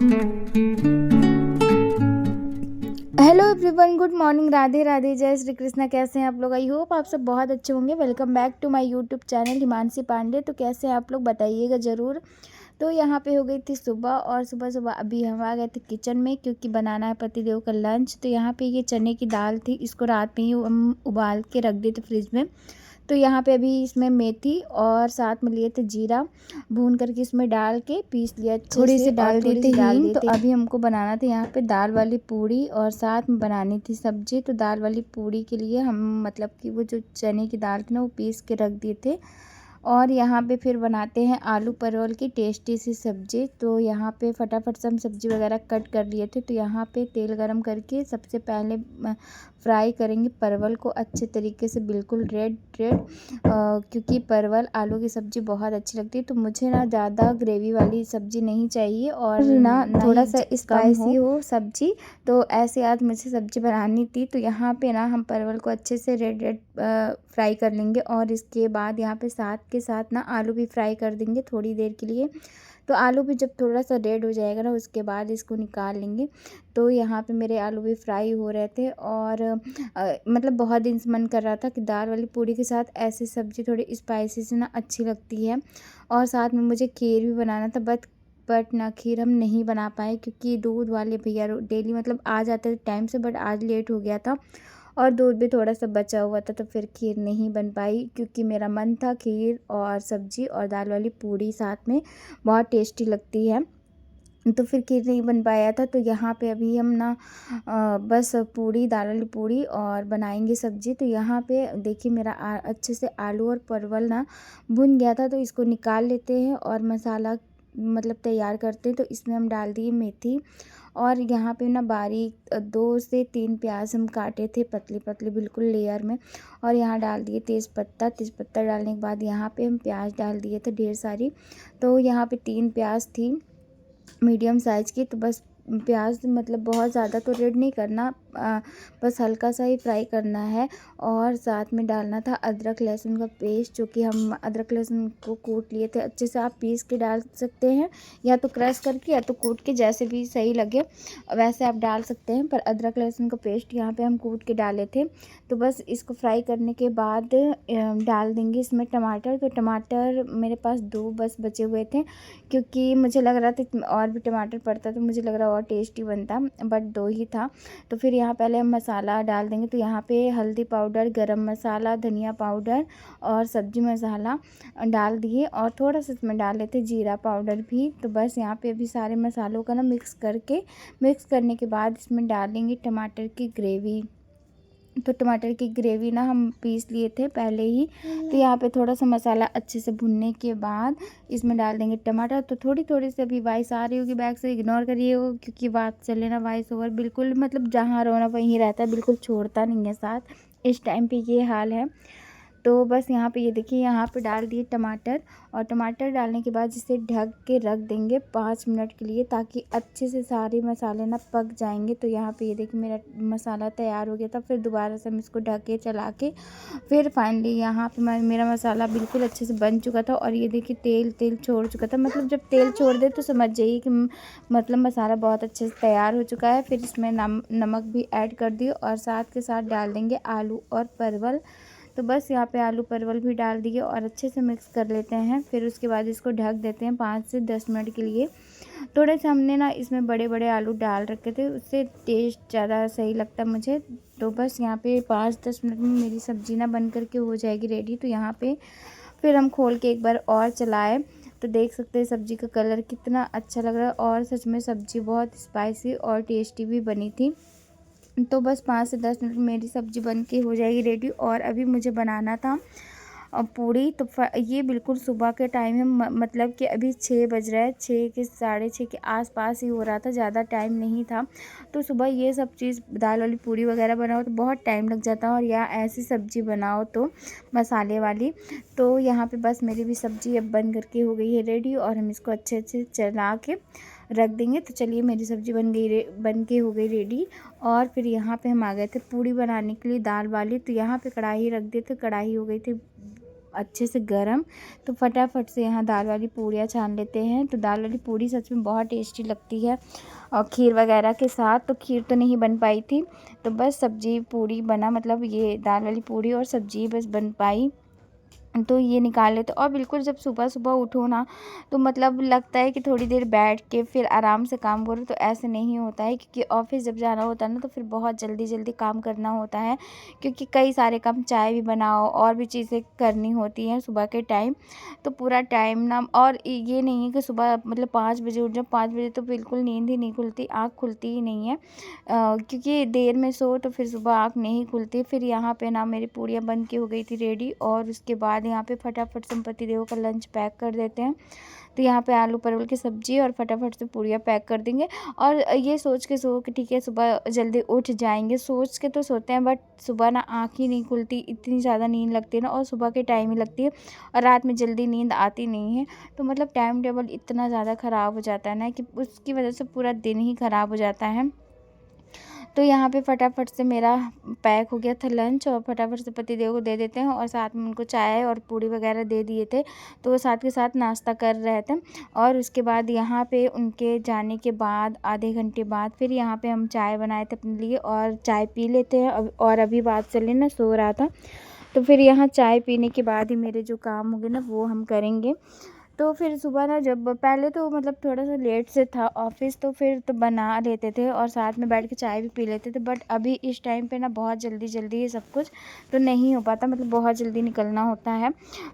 Hello everyone, good morning, Radhe Radhe, जय श्री कृष्णा। कैसे हैं आप लोग? आई होप आप सब बहुत अच्छे होंगे। Welcome back to my YouTube channel Himanshi Pandey. तो कैसे हैं आप लोग, बताइएगा ज़रूर। तो यहाँ पे हो गई थी सुबह, और सुबह सुबह अभी हम आ गए थे किचन में, क्योंकि बनाना है पतिदेव का लंच। तो यहाँ पे ये चने की दाल थी, इसको रात में ही हम उबाल के रख दिए थे फ्रिज में। तो यहाँ पे अभी इसमें मेथी और साथ में लिए थे जीरा, भून करके इसमें डाल के पीस लिया अच्छे से। थोड़ी सी डाल दिए थे हींग। तो अभी हमको बनाना था यहाँ पे दाल वाली पूड़ी, और साथ में बनानी थी सब्जी। तो दाल वाली पूड़ी के लिए हम मतलब कि वो जो चने की दाल थी ना, वो पीस के रख दिए थे। और यहाँ पे फिर बनाते हैं आलू परवल की टेस्टी सी सब्ज़ी। तो यहाँ पे फटाफट से हम सब्ज़ी वगैरह कट कर लिए थे। तो यहाँ पे तेल गरम करके सबसे पहले फ्राई करेंगे परवल को अच्छे तरीके से, बिल्कुल रेड रेड, क्योंकि परवल आलू की सब्ज़ी बहुत अच्छी लगती है। तो मुझे ना ज़्यादा ग्रेवी वाली सब्ज़ी नहीं चाहिए, और ना थोड़ा सा स्पाइसी हो सब्ज़ी। तो ऐसे आज मुझे सब्ज़ी बनानी थी। तो यहाँ पे ना हम परवल को अच्छे से रेड रेड फ्राई कर लेंगे, और इसके बाद यहाँ पे साथ के साथ ना आलू भी फ्राई कर देंगे थोड़ी देर के लिए। तो आलू भी जब थोड़ा सा रेड हो जाएगा ना, उसके बाद इसको निकाल लेंगे। तो यहाँ पे मेरे आलू भी फ्राई हो रहे थे, और मतलब बहुत दिन से मन कर रहा था कि दाल वाली पूड़ी के साथ ऐसी सब्ज़ी थोड़ी स्पाइसी से ना अच्छी लगती है। और साथ में मुझे खीर भी बनाना था, बट ना खीर हम नहीं बना पाए, क्योंकि दूध वाले भैया डेली मतलब आ जाते थे टाइम से, बट आज लेट हो गया था और दूध भी थोड़ा सा बचा हुआ था। तो फिर खीर नहीं बन पाई, क्योंकि मेरा मन था खीर और सब्ज़ी और दाल वाली पूड़ी साथ में बहुत टेस्टी लगती है। तो फिर खीर नहीं बन पाया था। तो यहाँ पे अभी हम ना बस पूड़ी, दाल वाली पूड़ी और बनाएंगे सब्ज़ी। तो यहाँ पे देखिए मेरा अच्छे से आलू और परवल ना भुन गया था। तो इसको निकाल लेते हैं और मसाला मतलब तैयार करते हैं। तो इसमें हम डाल दिए मेथी, और यहाँ पे ना बारीक 2 से 3 प्याज हम काटे थे पतली पतली बिल्कुल लेयर में, और यहाँ डाल दिए तेज़पत्ता डालने के बाद यहाँ पे हम प्याज डाल दिए थे ढेर सारी। तो यहाँ पे 3 प्याज थी मीडियम साइज़ की। तो बस प्याज मतलब बहुत ज़्यादा तो रेड नहीं करना, बस हल्का सा ही फ्राई करना है। और साथ में डालना था अदरक लहसुन का पेस्ट, जो कि हम अदरक लहसुन को कूट लिए थे अच्छे से। आप पीस के डाल सकते हैं, या तो क्रश करके, या तो कूट के, जैसे भी सही लगे वैसे आप डाल सकते हैं। पर अदरक लहसुन का पेस्ट यहाँ पे हम कूट के डाले थे। तो बस इसको फ्राई करने के बाद डाल देंगे इसमें टमाटर। तो टमाटर मेरे पास 2 बस बचे हुए थे, क्योंकि मुझे लग रहा था और भी टमाटर पड़ता तो मुझे लग रहा और टेस्टी बनता, बट 2 ही था। तो फिर यहाँ पहले हम मसाला डाल देंगे। तो यहाँ पे हल्दी पाउडर, गरम मसाला, धनिया पाउडर और सब्जी मसाला डाल दिए, और थोड़ा सा इसमें डाल लेते जीरा पाउडर भी। तो बस यहाँ पे अभी सारे मसालों का ना मिक्स करने के बाद इसमें डालेंगे टमाटर की ग्रेवी। तो टमाटर की ग्रेवी ना हम पीस लिए थे पहले ही। तो यहाँ पे थोड़ा सा मसाला अच्छे से भुनने के बाद इसमें डाल देंगे टमाटर। तो थोड़ी थोड़ी सी अभी वॉइस आ रही होगी बैक से, इग्नोर करिएगा, क्योंकि बात चले ना वॉइस ओवर बिल्कुल मतलब जहाँ रोना वहीं रहता है, बिल्कुल छोड़ता नहीं है साथ। इस टाइम पे ये हाल है। तो बस यहाँ पे ये देखिए, यहाँ पे डाल दिए टमाटर, और टमाटर डालने के बाद इसे ढक के रख देंगे 5 मिनट के लिए, ताकि अच्छे से सारे मसाले ना पक जाएंगे। तो यहाँ पे ये देखिए मेरा मसाला तैयार हो गया था। फिर दोबारा से हम इसको ढक के चला के फिर फाइनली यहाँ पे मेरा मसाला बिल्कुल अच्छे से बन चुका था। और ये देखिए तेल छोड़ चुका था, मतलब जब तेल छोड़ दे तो समझ जाइए कि मतलब मसाला बहुत अच्छे से तैयार हो चुका है। फिर इसमें नमक भी ऐड कर दिए, और साथ के साथ डाल देंगे आलू और परवल। तो बस यहाँ पे आलू परवल भी डाल दिए, और अच्छे से मिक्स कर लेते हैं। फिर उसके बाद इसको ढक देते हैं 5 से 10 मिनट के लिए। थोड़े से हमने ना इसमें बड़े बड़े आलू डाल रखे थे, उससे टेस्ट ज़्यादा सही लगता मुझे। तो बस यहाँ पे 5-10 मिनट में मेरी सब्ज़ी ना बन करके हो जाएगी रेडी। तो यहाँ पे फिर हम खोल के एक बार और चलाए, तो देख सकते हैं सब्ज़ी का कलर कितना अच्छा लग रहा है, और सच में सब्ज़ी बहुत स्पाइसी और टेस्टी भी बनी थी। तो बस 5 से 10 मिनट में मेरी सब्ज़ी बन के हो जाएगी रेडी। और अभी मुझे बनाना था पूड़ी। तो ये बिल्कुल सुबह के टाइम है, मतलब कि अभी 6 बज रहा है, 6 के 6:30 के आसपास ही हो रहा था, ज़्यादा टाइम नहीं था। तो सुबह ये सब चीज़ दाल वाली पूड़ी वगैरह बनाओ तो बहुत टाइम लग जाता है, और या ऐसी सब्ज़ी बनाओ तो मसाले वाली। तो यहाँ पे बस मेरी भी सब्ज़ी अब बन करके हो गई है रेडी, और हम इसको अच्छे अच्छे चला के रख देंगे। तो चलिए मेरी सब्ज़ी बन के हो गई रेडी। और फिर यहाँ पे हम आ गए थे पूड़ी बनाने के लिए दाल वाली। तो यहाँ पे कढ़ाई रख दिए थे, कढ़ाई हो गई थी अच्छे से गर्म। तो फटाफट से यहाँ दाल वाली पूड़ियाँ छान लेते हैं। तो दाल वाली पूड़ी सच में बहुत टेस्टी लगती है और खीर वगैरह के साथ। तो खीर तो नहीं बन पाई थी, तो बस सब्जी पूड़ी बना, मतलब ये दाल वाली पूड़ी और सब्जी बस बन पाई। तो ये निकाल लेते। और बिल्कुल जब सुबह सुबह उठो ना, तो मतलब लगता है कि थोड़ी देर बैठ के फिर आराम से काम करो, तो ऐसे नहीं होता है, क्योंकि ऑफिस जब जाना होता है ना, तो फिर बहुत जल्दी जल्दी काम करना होता है, क्योंकि कई सारे काम, चाय भी बनाओ और भी चीज़ें करनी होती हैं सुबह के टाइम। तो पूरा टाइम ना, और ये नहीं है कि सुबह मतलब 5 बजे उठ जाओ, 5 बजे तो बिल्कुल नींद ही नहीं खुलती, आँख खुलती ही नहीं है, क्योंकि देर में सो तो फिर सुबह आँख नहीं खुलती। फिर यहाँ पे ना मेरी पूड़ियाँ बन के हो गई थी रेडी, और उसके बाद यहाँ पे फटाफट से पति देव का लंच पैक कर देते हैं। तो यहाँ पे आलू परवल की सब्जी और फटाफट से पूड़ियाँ पैक कर देंगे। और ये सोच के सो कि ठीक है सुबह जल्दी उठ जाएंगे, सोच के तो सोते हैं, बट सुबह ना आँख ही नहीं खुलती, इतनी ज़्यादा नींद लगती है ना, और सुबह के टाइम ही लगती है, और रात में जल्दी नींद आती नहीं है। तो मतलब टाइम टेबल इतना ज़्यादा ख़राब हो जाता है ना, कि उसकी वजह से पूरा दिन ही ख़राब हो जाता है। तो यहाँ पे फटाफट से मेरा पैक हो गया था लंच, और फटाफट से पतिदेव को दे देते हैं, और साथ में उनको चाय और पूड़ी वगैरह दे दिए थे, तो वो साथ के साथ नाश्ता कर रहे थे। और उसके बाद यहाँ पे उनके जाने के बाद आधे घंटे बाद फिर यहाँ पे हम चाय बनाए थे अपने लिए, और चाय पी लेते हैं। और अभी बात चले ना, सो रहा था, तो फिर यहाँ चाय पीने के बाद ही मेरे जो काम होंगे ना वो हम करेंगे। तो फिर सुबह ना, जब पहले तो मतलब थोड़ा सा लेट से था ऑफिस, तो फिर तो बना लेते थे और साथ में बैठ के चाय भी पी लेते थे, बट अभी इस टाइम पे ना बहुत जल्दी जल्दी ये सब कुछ तो नहीं हो पाता, मतलब बहुत जल्दी निकलना होता है।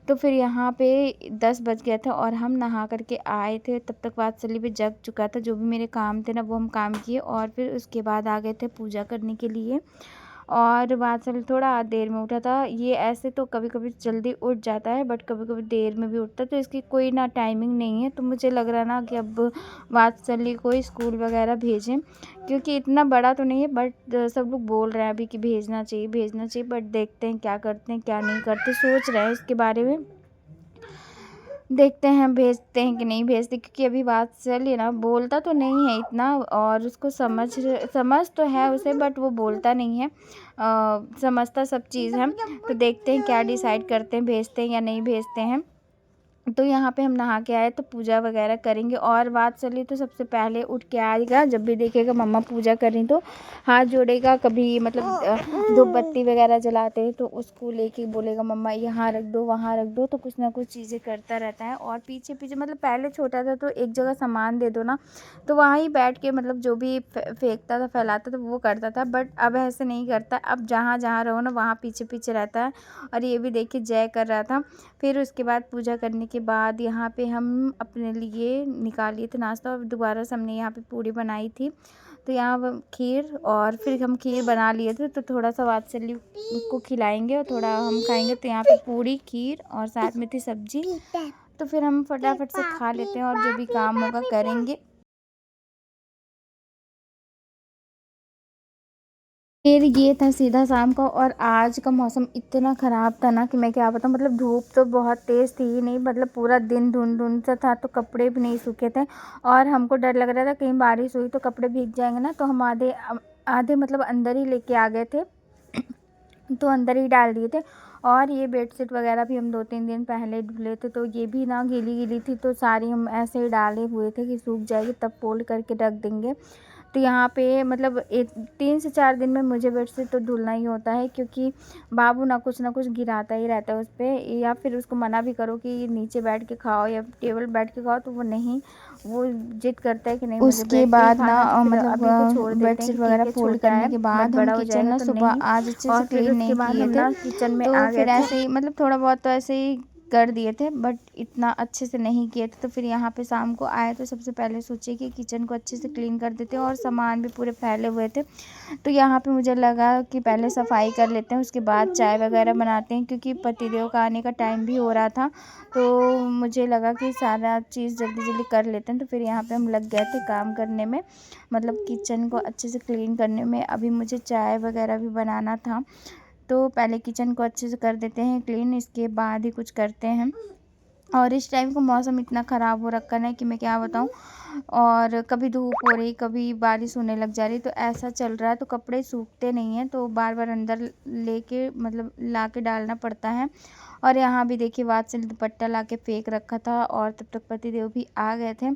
तो फिर यहाँ पे 10 बज गया था और हम नहा करके आए थे, तब तक वात्सल्य भी जग चुका था। जो भी मेरे काम थे ना वो हम काम किए, और फिर उसके बाद आ गए थे पूजा करने के लिए। और वात्सल्य थोड़ा देर में उठा था। ये ऐसे तो कभी कभी जल्दी उठ जाता है, बट कभी कभी देर में भी उठता है, तो इसकी कोई ना टाइमिंग नहीं है। तो मुझे लग रहा ना कि अब वात्सल्य को स्कूल वगैरह भेजें, क्योंकि इतना बड़ा तो नहीं है, बट सब लोग बोल रहे हैं अभी कि भेजना चाहिए भेजना चाहिए, बट देखते हैं क्या करते हैं क्या नहीं करते, सोच रहे हैं इसके बारे में। देखते हैं भेजते हैं कि नहीं भेजते, क्योंकि अभी बात चली ना, बोलता तो नहीं है इतना, और उसको समझ तो है उसे, बट वो बोलता नहीं है, समझता सब चीज़ है। तो देखते हैं क्या डिसाइड करते हैं, भेजते हैं या नहीं भेजते हैं। तो यहाँ पे हम नहा के आए, तो पूजा वगैरह करेंगे। और बात चली तो सबसे पहले उठ के आएगा, जब भी देखेगा मम्मा पूजा कर रही तो हाथ जोड़ेगा, कभी मतलब धूप बत्ती वगैरह जलाते हैं तो उसको लेके बोलेगा मम्मा यहाँ रख दो वहाँ रख दो, तो कुछ ना कुछ चीज़ें करता रहता है। और पीछे पीछे मतलब पहले छोटा था तो एक जगह सामान दे दो ना, तो वहाँ ही बैठ के मतलब जो भी फेंकता था फैलाता था वो करता था, बट अब ऐसे नहीं करता। अब जहाँ जहाँ रहो ना वहाँ पीछे पीछे रहता है। और ये भी देखिए जय कर रहा था। फिर उसके बाद पूजा करने के बाद यहाँ पे हम अपने लिए निकाल लिए थे नाश्ता, और दोबारा से हमने यहाँ पे पूड़ी बनाई थी। तो यहाँ खीर, और फिर हम खीर बना लिए थे, तो थोड़ा सा वात्सल्य को खिलाएंगे और थोड़ा हम खाएंगे। तो यहाँ पे पूड़ी खीर और साथ में थी सब्जी। तो फिर हम फटाफट से खा लेते हैं और जो भी काम होगा करेंगे। फिर ये था सीधा शाम का। और आज का मौसम इतना ख़राब था ना कि मैं क्या बताऊँ, मतलब धूप तो बहुत तेज़ थी ही नहीं, मतलब पूरा दिन धुंध धुंध सा था, तो कपड़े भी नहीं सूखे थे। और हमको डर लग रहा था कहीं बारिश हुई तो कपड़े भीग जाएंगे ना, तो हम आधे आधे मतलब अंदर ही लेके आ गए थे तो अंदर ही डाल दिए थे। और ये बेडशीट वगैरह भी हम 2-3 दिन पहले धुले थे, तो ये भी ना गीली गीली थी, तो सारी हम ऐसे ही डाले हुए थे कि सूख जाएगी तब फोल्ड करके रख देंगे। तो यहाँ पे मतलब 3 से 4 दिन में मुझे बेडशीट तो धुलना ही होता है, क्योंकि बाबू ना कुछ गिराता ही रहता है उस पर, या फिर उसको मना भी करो कि नीचे बैठ के खाओ या टेबल बैठ के खाओ, तो वो नहीं, वो जिद करता है कि नहीं मुझे उसके बैठ के ही बाद खाना। ना तो फिर अभी तो छोड़ मतलब देते हैं बेडशीट कि वगैरह ठीक है फोल्ड छोटा करने है, के बट बाद हम बड़ा हो किचन जाएगा ना तो सुबह नहीं। आज अच्छे और से फिर क्लीन उसके नहीं बाद किए हम थे, ना किचन में तो आ गए फिर थे। ऐसे ही मतलब थोड़ा बहुत तो ऐसे ही कर दिए थे, बट इतना अच्छे से नहीं किए थे। तो फिर यहाँ पे शाम को आए तो सबसे पहले सोचे कि किचन को अच्छे से क्लीन कर देते हैं, और सामान भी पूरे फैले हुए थे। तो यहाँ पे मुझे लगा कि पहले सफाई कर लेते हैं, उसके बाद चाय वगैरह बनाते हैं, क्योंकि पतिदेव का आने का टाइम भी हो रहा था। तो मुझे लगा कि सारा चीज़ जल्दी जल्दी कर लेते हैं। तो फिर यहाँ पे हम लग गए थे काम करने में, मतलब किचन को अच्छे से क्लीन करने में। अभी मुझे चाय वगैरह भी बनाना था, तो पहले किचन को अच्छे से कर देते हैं क्लीन, इसके बाद ही कुछ करते हैं। और इस टाइम को मौसम इतना ख़राब हो रखा है कि मैं क्या बताऊँ। और कभी धूप हो रही, कभी बारिश होने लग जा रही, तो ऐसा चल रहा है, तो कपड़े सूखते नहीं हैं, तो बार बार अंदर लेके मतलब ला के डालना पड़ता है। और यहाँ भी देखिए वाद से दुपट्टा ला के फेंक रखा था, और तब तक पतिदेव भी आ गए थे।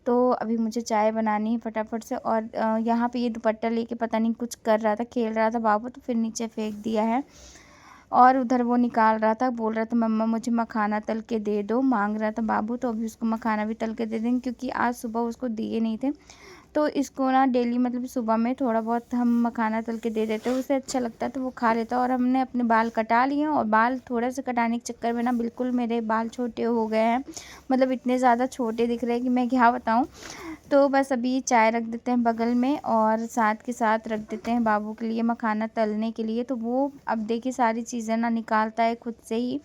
तो अभी मुझे चाय बनानी है फटाफट से। और यहाँ पे ये दुपट्टा लेके पता नहीं कुछ कर रहा था, खेल रहा था बाबू, तो फिर नीचे फेंक दिया है। और उधर वो निकाल रहा था, बोल रहा था मम्मा मुझे मखाना तल के दे दो, मांग रहा था बाबू। तो अभी उसको मखाना भी तल के दे देंगे, क्योंकि आज सुबह उसको दिए नहीं थे। तो इसको ना डेली मतलब सुबह में थोड़ा बहुत हम मखाना तल के दे देते हैं, उसे अच्छा लगता है तो वो खा लेता है। और हमने अपने बाल कटा लिए हैं, और बाल थोड़ा सा कटाने के चक्कर में ना बिल्कुल मेरे बाल छोटे हो गए हैं, मतलब इतने ज़्यादा छोटे दिख रहे हैं कि मैं क्या बताऊँ। तो बस अभी चाय रख देते हैं बगल में, और साथ के साथ रख देते हैं बाबू के लिए मखाना तलने के लिए। तो वो अब देखिए सारी चीज़ें ना निकालता है खुद से ही।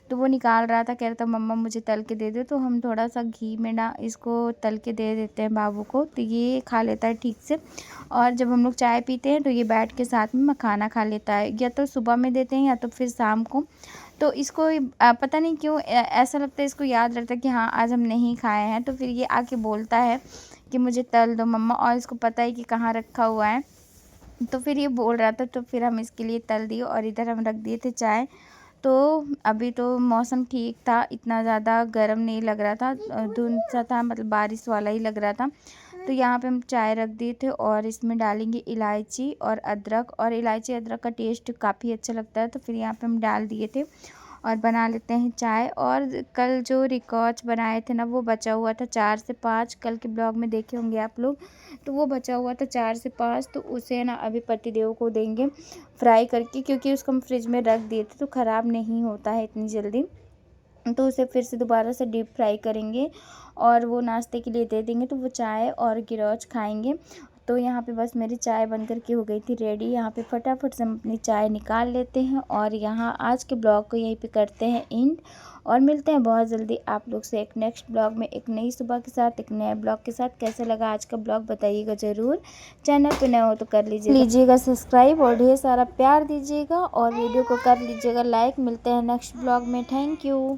तो वो निकाल रहा था, कह रहा था मम्मा मुझे तल के दे दो। तो हम थोड़ा सा घी में ना इसको तल के दे देते हैं बाबू को, तो ये खा लेता है ठीक से। और जब हम लोग चाय पीते हैं तो ये बैठ के साथ में मखाना खा लेता है, या तो सुबह में देते हैं या तो फिर शाम को। तो इसको पता नहीं क्यों ऐसा लगता है, इसको याद रहता है कि हाँ आज हम नहीं खाए हैं, तो फिर ये आके बोलता है कि मुझे तल दो मम्मा, और इसको पता है कि कहाँ रखा हुआ है। तो फिर ये बोल रहा था, तो फिर हम इसके लिए तल दिए, और इधर हम रख दिए थे चाय। तो अभी तो मौसम ठीक था, इतना ज़्यादा गर्म नहीं लग रहा था, धुंध सा था, मतलब बारिश वाला ही लग रहा था। तो यहाँ पे हम चाय रख दिए थे, और इसमें डालेंगे इलायची और अदरक, और इलायची अदरक का टेस्ट काफ़ी अच्छा लगता है, तो फिर यहाँ पे हम डाल दिए थे। और बना लेते हैं चाय। और कल जो रिकॉच बनाए थे ना, वो बचा हुआ था 4 से 5, कल के ब्लॉग में देखे होंगे आप लोग। तो वो बचा हुआ था 4 से 5, तो उसे ना अभी पतिदेव को देंगे फ्राई करके, क्योंकि उसको हम फ्रिज में रख दिए थे तो ख़राब नहीं होता है इतनी जल्दी। तो उसे फिर से दोबारा से डीप फ्राई करेंगे, और वो नाश्ते के लिए दे देंगे, तो वो चाय और गिरोच खाएंगे। तो यहाँ पे बस मेरी चाय बनकर के हो गई थी रेडी। यहाँ पे फटाफट से हम अपनी चाय निकाल लेते हैं, और यहाँ आज के ब्लॉग को यहीं पे करते हैं एंड। और मिलते हैं बहुत जल्दी आप लोग से एक नेक्स्ट ब्लॉग में, एक नई सुबह के साथ, एक नए ब्लॉग के साथ। कैसा लगा आज का ब्लॉग बताइएगा ज़रूर। चैनल पे नए हो तो कर लीजिएगा सब्सक्राइब, और ढेर सारा प्यार दीजिएगा, और वीडियो को कर लीजिएगा लाइक। मिलते हैं नेक्स्ट ब्लॉग में, थैंक यू।